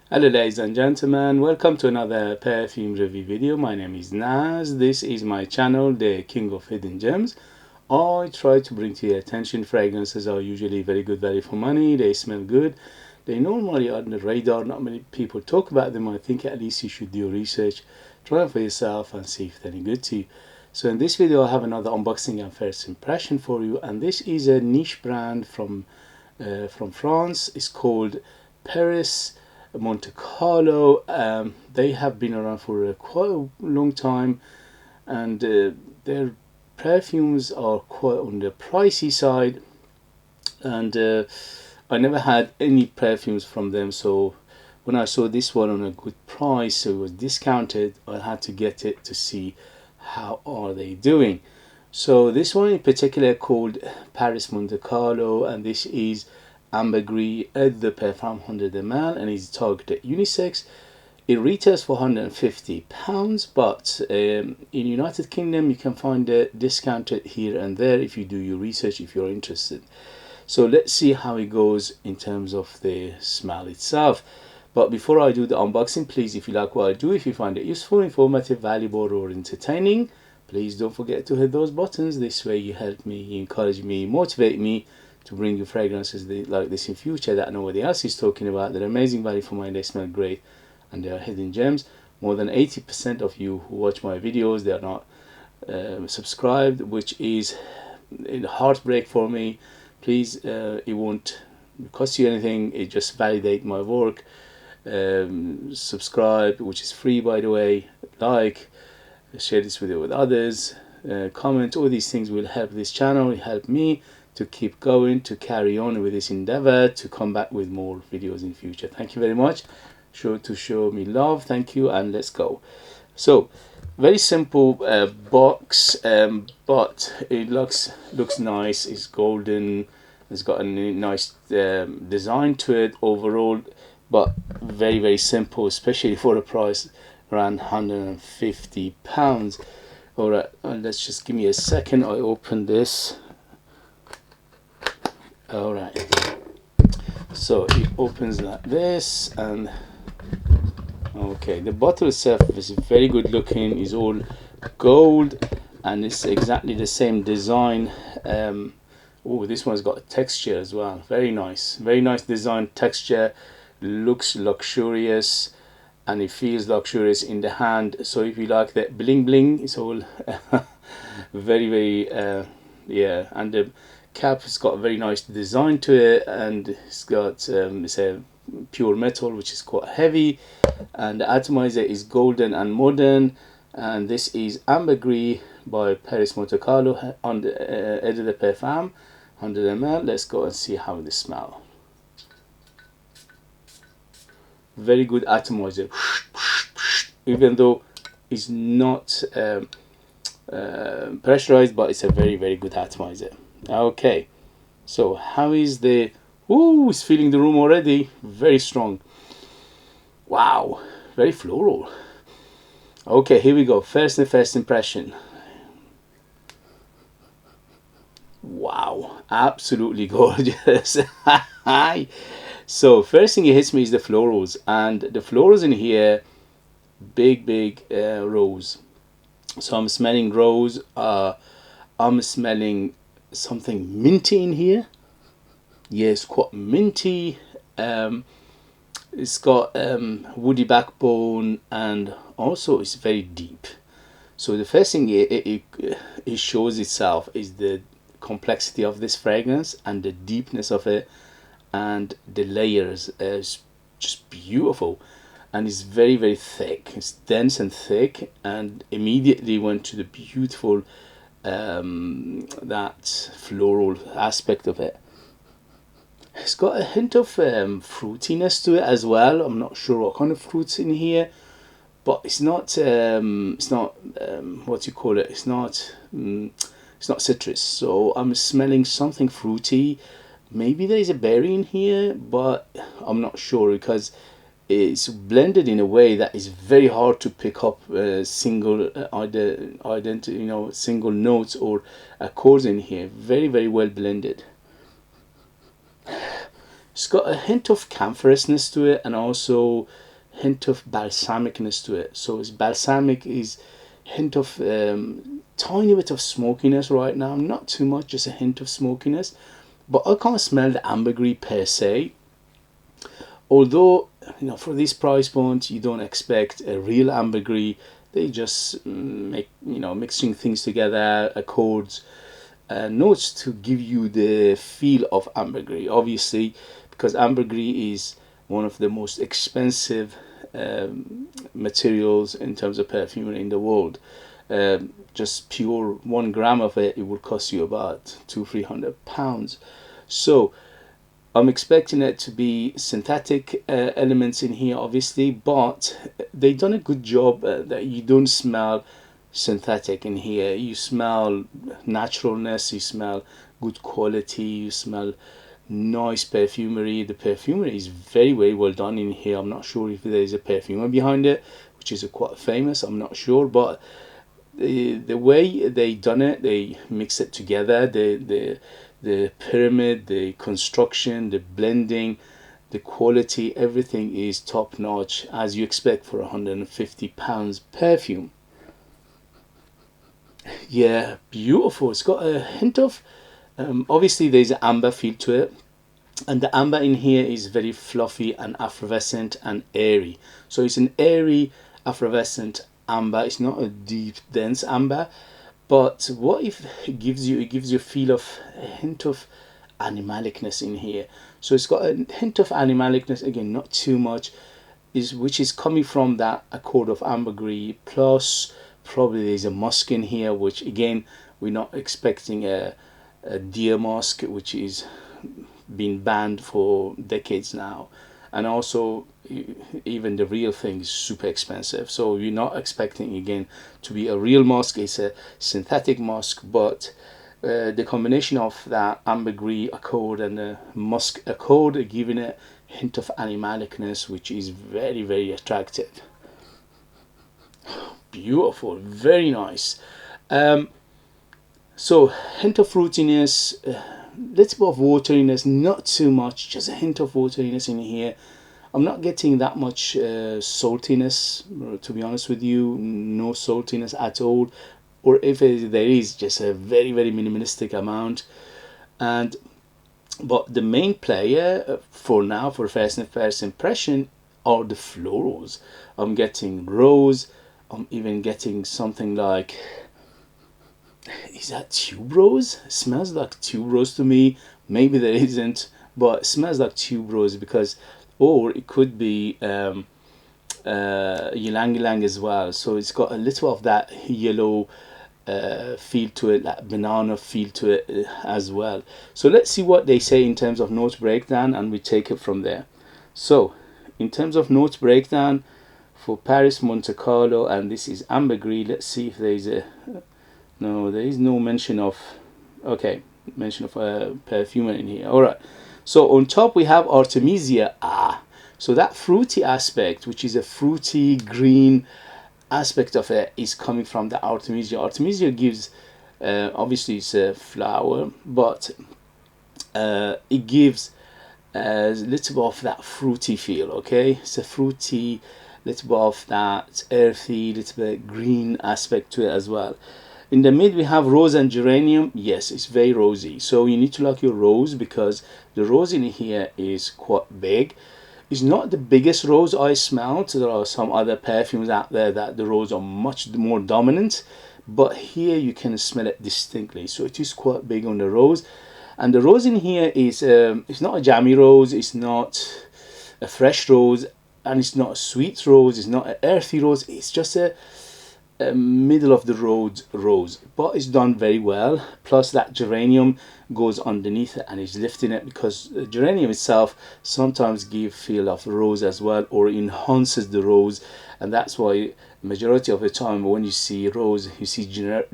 Hello ladies and gentlemen, welcome to another perfume review video. My name is Naz. This is my channel, the King of Hidden Gems. I try to bring to your attention fragrances are usually very good value for money. They smell good. They normally are on the radar. Not many people talk about them. I think at least you should do research, try them for yourself and see if they're any good to you. So in this video I have another unboxing and first impression for you, and this is a niche brand from France. It's called Perris Monte Carlo. They have been around for quite a long time, and their perfumes are quite on the pricey side, and I never had any perfumes from them, so when I saw this one on a good price, so it was discounted, I had to get it to see how are they doing. So this one in particular called Perris Monte Carlo, and this is Ambre Gris EDP 100ml, and is targeted unisex. It retails for £150, but in United Kingdom you can find it discounted here and there if you do your research, if you're interested. So let's see how it goes in terms of the smell itself. But before I do the unboxing, please, if you like what I do, if you find it useful, informative, valuable or entertaining, please don't forget to hit those buttons. This way you help me, you encourage me, motivate me to bring you fragrances like this in future that nobody else is talking about. They're amazing value for money, they smell great, and they are hidden gems. More than 80% of you who watch my videos, they are not subscribed, which is a heartbreak for me. Please, it won't cost you anything, it just validates my work. Subscribe, which is free by the way, like, share this video with others, comment. All these things will help this channel, help me to keep going, to carry on with this endeavor, to come back with more videos in future. Thank you very much. Sure to show me love. Thank you, and let's go. So very simple box, but it looks nice. It's golden, it's got a nice design to it overall, but very simple, especially for the price around £150. All right, let's just give me a second. I open this. All right, so it opens like this, and okay, the bottle itself is very good looking. It's all gold, and it's exactly the same design. Oh, this one's got a texture as well. Very nice design, texture. Looks luxurious, and it feels luxurious in the hand. So if you like that bling bling, it's all very yeah. And the cap has got a very nice design to it, and it's got it's a pure metal, which is quite heavy, and the atomizer is golden and modern. And this is Ambre Gris by Perris Monte Carlo on the EDP Parfum 100ml. Let's go and see how they smell. Very good atomizer, even though it's not pressurized, but it's a very good atomizer. Okay, so how is the... Ooh, it's filling the room already. Very strong. Wow, very floral. Okay, here we go. First impression. Wow, absolutely gorgeous. So first thing it hits me is the florals, and the florals in here, big rose. So I'm smelling rose. I'm smelling something minty in here. Yes, quite minty. It's got woody backbone, and also it's very deep. So the first thing it shows itself is the complexity of this fragrance and the deepness of it, and the layers is just beautiful, and it's very thick. It's dense and thick, and immediately went to the beautiful that floral aspect of it. It's got a hint of fruitiness to it as well. I'm not sure what kind of fruits in here, but it's not what you call it, it's not citrus. So I'm smelling something fruity. Maybe there is a berry in here, but I'm not sure, because it's blended in a way that is very hard to pick up single single notes or accords in here. Very well blended. It's got a hint of camphousness to it, and also hint of balsamicness to it. So it's balsamic, is hint of tiny bit of smokiness right now, not too much, just a hint of smokiness. But I can't smell the ambergris per se. Although, you know, for this price point, you don't expect a real ambergris. They just make, you know, mixing things together, accords, notes to give you the feel of ambergris. Obviously, because ambergris is one of the most expensive materials in terms of perfumery in the world. Just pure 1 gram of it, it will cost you about £200–300. So I'm expecting it to be synthetic elements in here, obviously, but they done a good job that you don't smell synthetic in here. You smell naturalness, you smell good quality, you smell nice perfumery. The perfumery is very, very well done in here. I'm not sure if there is a perfumer behind it, which is quite famous, I'm not sure, but the way they done it, they mix it together, the pyramid, the construction, the blending, the quality, everything is top notch, as you expect for £150 perfume. Yeah, beautiful. It's got a hint of obviously there's an amber feel to it, and the amber in here is very fluffy and effervescent and airy. So it's an airy, effervescent amber. It's not a deep, dense amber, but what if it gives you? It gives you a feel of a hint of animalicness in here. So it's got a hint of animalicness, again, not too much, which is coming from that accord of ambergris, plus probably there's a musk in here, which again, we're not expecting a deer musk, which is been banned for decades now, and also even the real thing is super expensive, so you're not expecting again to be a real musk. It's a synthetic musk, but the combination of that ambergris accord and the musk accord are giving it a hint of animalicness, which is very, very attractive. Beautiful, very nice. So hint of fruitiness, little bit of wateriness, not too much, just a hint of wateriness in here. I'm not getting that much saltiness, to be honest with you. No saltiness at all, or if there is, just a very, very minimalistic amount. But the main player for now, for first impression, are the florals. I'm getting rose. I'm even getting something like, is that tuberose? It smells like tuberose to me. Maybe there isn't, but it smells like tuberose, because, or it could be ylang ylang as well. So it's got a little of that yellow feel to it, that banana feel to it as well. So let's see what they say in terms of note breakdown, and we take it from there. So in terms of note breakdown for Perris Monte Carlo, and this is Ambergris, let's see if there is a, no, there is no mention of, okay, mention of perfume in here. All right, so on top we have Artemisia. So that fruity aspect, which is a fruity green aspect of it, is coming from the Artemisia. Artemisia gives, obviously it's a flower, but it gives a little bit of that fruity feel. Okay, it's a fruity, little bit of that earthy, little bit green aspect to it as well. In the mid we have rose and geranium. Yes, it's very rosy, so you need to lock your rose, because the rose in here is quite big. It's not the biggest rose I smelled. There are some other perfumes out there that the rose are much more dominant, but here you can smell it distinctly, so it is quite big on the rose. And the rose in here is it's not a jammy rose, it's not a fresh rose, and it's not a sweet rose, it's not an earthy rose. It's just a middle of the road rose, but it's done very well. Plus that geranium goes underneath it and is lifting it, because the geranium itself sometimes gives feel of rose as well, or enhances the rose, and that's why majority of the time when you see rose, you see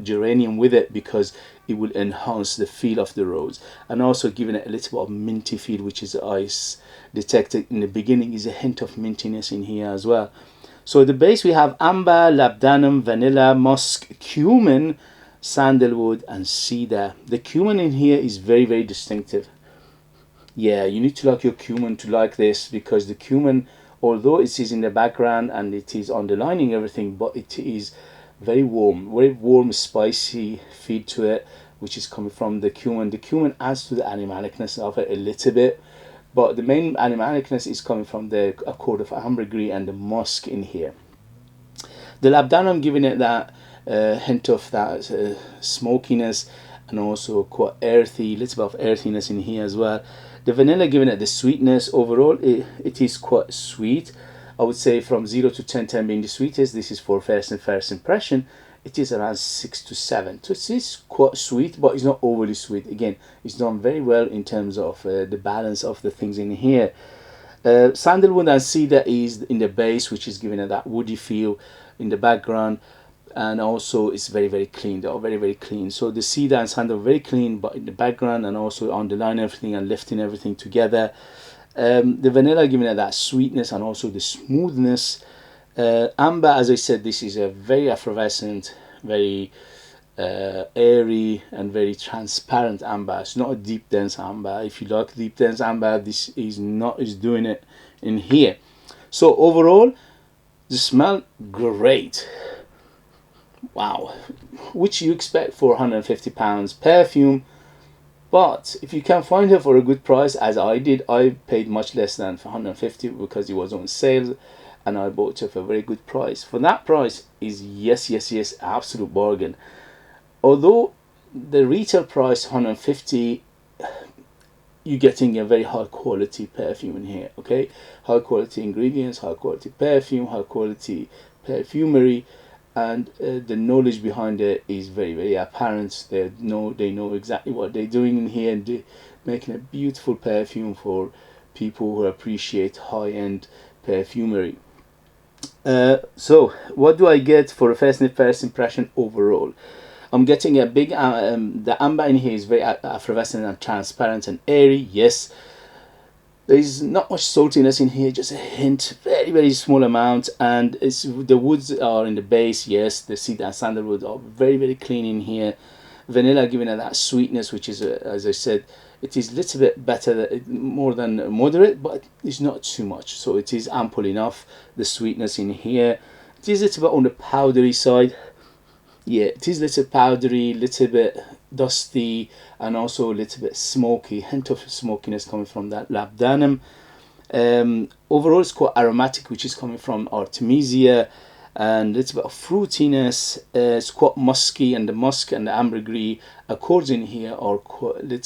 geranium with it, because it will enhance the feel of the rose, and also giving it a little bit of minty feel, which is ice detected in the beginning, is a hint of mintiness in here as well. So the base we have amber, labdanum, vanilla, musk, cumin, sandalwood, and cedar. The cumin in here is very, very distinctive. Yeah, you need to like your cumin to like this, because the cumin, although it is in the background and it is underlining everything, but it is very warm, spicy feel to it, which is coming from the cumin. The cumin adds to the animalicness of it a little bit, but the main animalicness is coming from the accord of Ambre Gris and the musk in here. The labdanum giving it that hint of that smokiness, and also quite earthy, little bit of earthiness in here as well. The vanilla giving it the sweetness. Overall, it is quite sweet. I would say from 0 to 10, 10 being the sweetest. This is for first impression. It is around 6 to 7. So it is quite sweet, but it's not overly sweet. Again, it's done very well in terms of the balance of the things in here. Sandalwood and cedar is in the base, which is giving it that woody feel in the background, and also it's very clean. They are very clean. So the cedar and sandal are very clean, but in the background, and also underline everything and lifting everything together. The vanilla giving it that sweetness and also the smoothness. Amber, as I said, this is a very effervescent, very airy and very transparent amber. It's not a deep dense amber. If you like deep dense amber, this is not is doing it in here. So overall, the smell great. Wow, which you expect for £150 perfume. But if you can find it for a good price, as I did, I paid much less than for 150 because it was on sale, and I bought it for a very good price. For that price is yes, absolute bargain. Although the retail price 150, you're getting a very high quality perfume in here. Okay, high quality ingredients, high quality perfume, high quality perfumery, and the knowledge behind it is very apparent. They know exactly what they're doing in here, and they're making a beautiful perfume for people who appreciate high-end perfumery. So what do I get for a first impression overall? I'm getting a big the amber in here is very effervescent and transparent and airy. Yes, there is not much saltiness in here, just a hint, very small amount, and the woods are in the base. Yes, the cedar and sandalwood are very clean in here. Vanilla giving it that sweetness, which is as I said, it is a little bit better, more than moderate, but it's not too much, so it is ample enough. The sweetness in here, it is a little bit on the powdery side. Yeah, it is a little powdery, little bit dusty, and also a little bit smoky, hint of smokiness coming from that labdanum. Overall, it's quite aromatic, which is coming from Artemisia, and a little bit of fruitiness. It's quite musky, and the musk and the ambergris accords in here are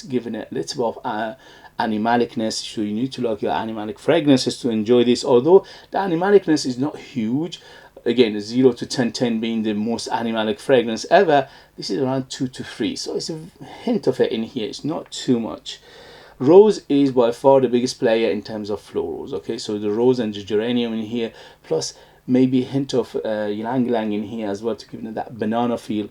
giving it a little bit of animalicness. So you need to like your animalic fragrances to enjoy this. Although the animalicness is not huge, again 0 to 10, 10 being the most animalic fragrance ever, this is around 2 to 3, so it's a hint of it in here. It's not too much. Rose is by far the biggest player in terms of florals. Okay, so the rose and the geranium in here, plus maybe a hint of ylang ylang in here as well, to give it that banana feel,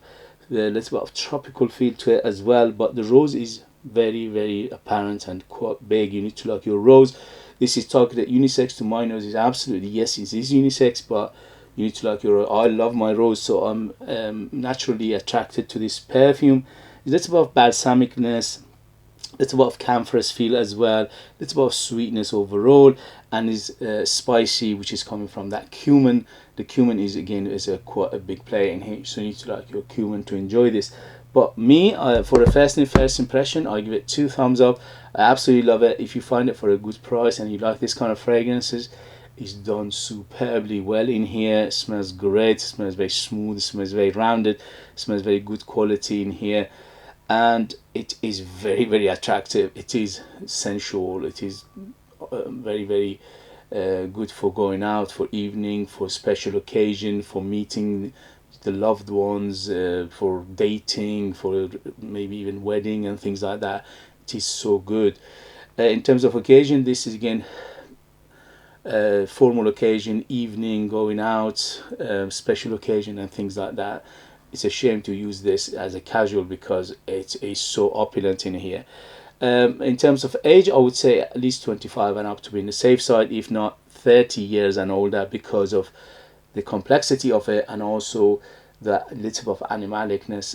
the little bit of tropical feel to it as well. But the rose is very apparent and quite big. You need to like your rose. This is targeted unisex. To my nose is absolutely yes, it is unisex, but you need to like your rose. I love my rose, so I'm naturally attracted to this perfume. It's a little bit of balsamicness, little bit of camphorous feel as well, little bit of sweetness overall, and is spicy, which is coming from that cumin. The cumin is again quite a big player in here, so you need to like your cumin to enjoy this. But me, for a first impression, I give it 2 thumbs up. I absolutely love it. If you find it for a good price and you like this kind of fragrances, it's done superbly well in here. It smells great, it smells very smooth, it smells very rounded, it smells very good quality in here, and it is very attractive. It is sensual. It is very good for going out, for evening, for special occasion, for meeting the loved ones, for dating, for maybe even wedding and things like that. It is so good. In terms of occasion, this is again formal occasion, evening, going out, special occasion and things like that. It's a shame to use this as a casual because it is so opulent in here. In terms of age, I would say at least 25 and up to be in the safe side, if not 30 years and older, because of the complexity of it, and also that little bit of animalicness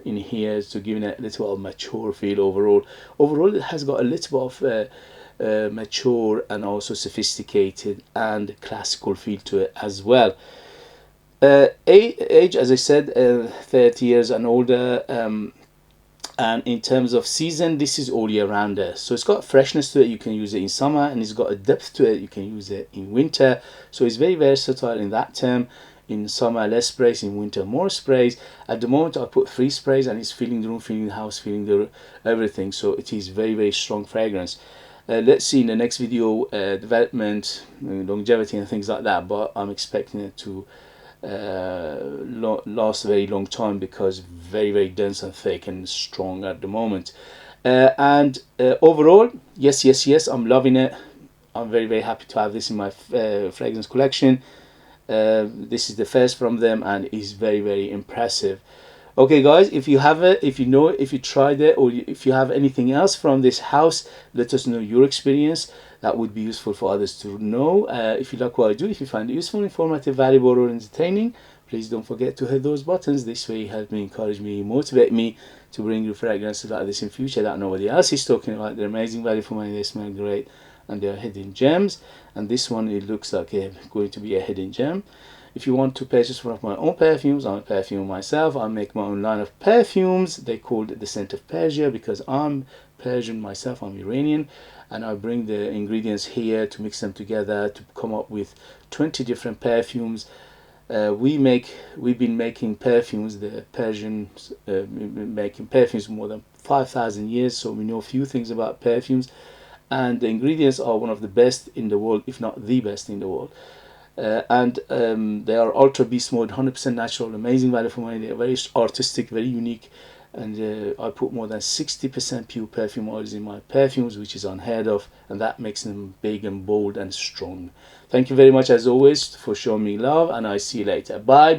in here, to giving it a little bit of mature feel overall. Overall, it has got a little bit of mature and also sophisticated and classical feel to it as well. Age, as I said, 30 years and older. And in terms of season, this is all year rounder. So it's got freshness to it. You can use it in summer, and it's got a depth to it. You can use it in winter. So it's very versatile in that term. In summer, less sprays. In winter, more sprays. At the moment, I put 3 sprays, and it's filling the room, filling the house, filling the everything. So it is very, very strong fragrance. Let's see in the next video development, longevity, and things like that. But I'm expecting it to last a very long time, because very, very dense and thick and strong at the moment. And overall, yes, I'm loving it. I'm very, very happy to have this in my fragrance collection. This is the first from them, and is very, very impressive. Okay guys, if you have it, if you know it, if you tried it, or if you have anything else from this house, let us know your experience. That would be useful for others to know. If you like what I do, if you find it useful, informative, valuable, or entertaining, please don't forget to hit those buttons. This way you help me, encourage me, motivate me to bring you fragrances like this in future that nobody else is talking about. They're amazing value for money, they smell great, and they're hidden gems. And this one, it looks like going to be a hidden gem. If you want to purchase one of my own perfumes, I'm a perfumer myself. I make my own line of perfumes. They call it the Scent of Persia, because I'm Persian myself, I'm Iranian, and I bring the ingredients here to mix them together to come up with 20 different perfumes. We've been making perfumes, the Persians making perfumes for more than 5,000 years, so we know a few things about perfumes, and the ingredients are one of the best in the world, if not the best in the world. They are ultra beast mode, 100% natural, amazing value for money. They are very artistic, very unique, and I put more than 60% pure perfume oils in my perfumes, which is unheard of, and that makes them big and bold and strong. Thank you very much as always for showing me love, and I see you later. Bye.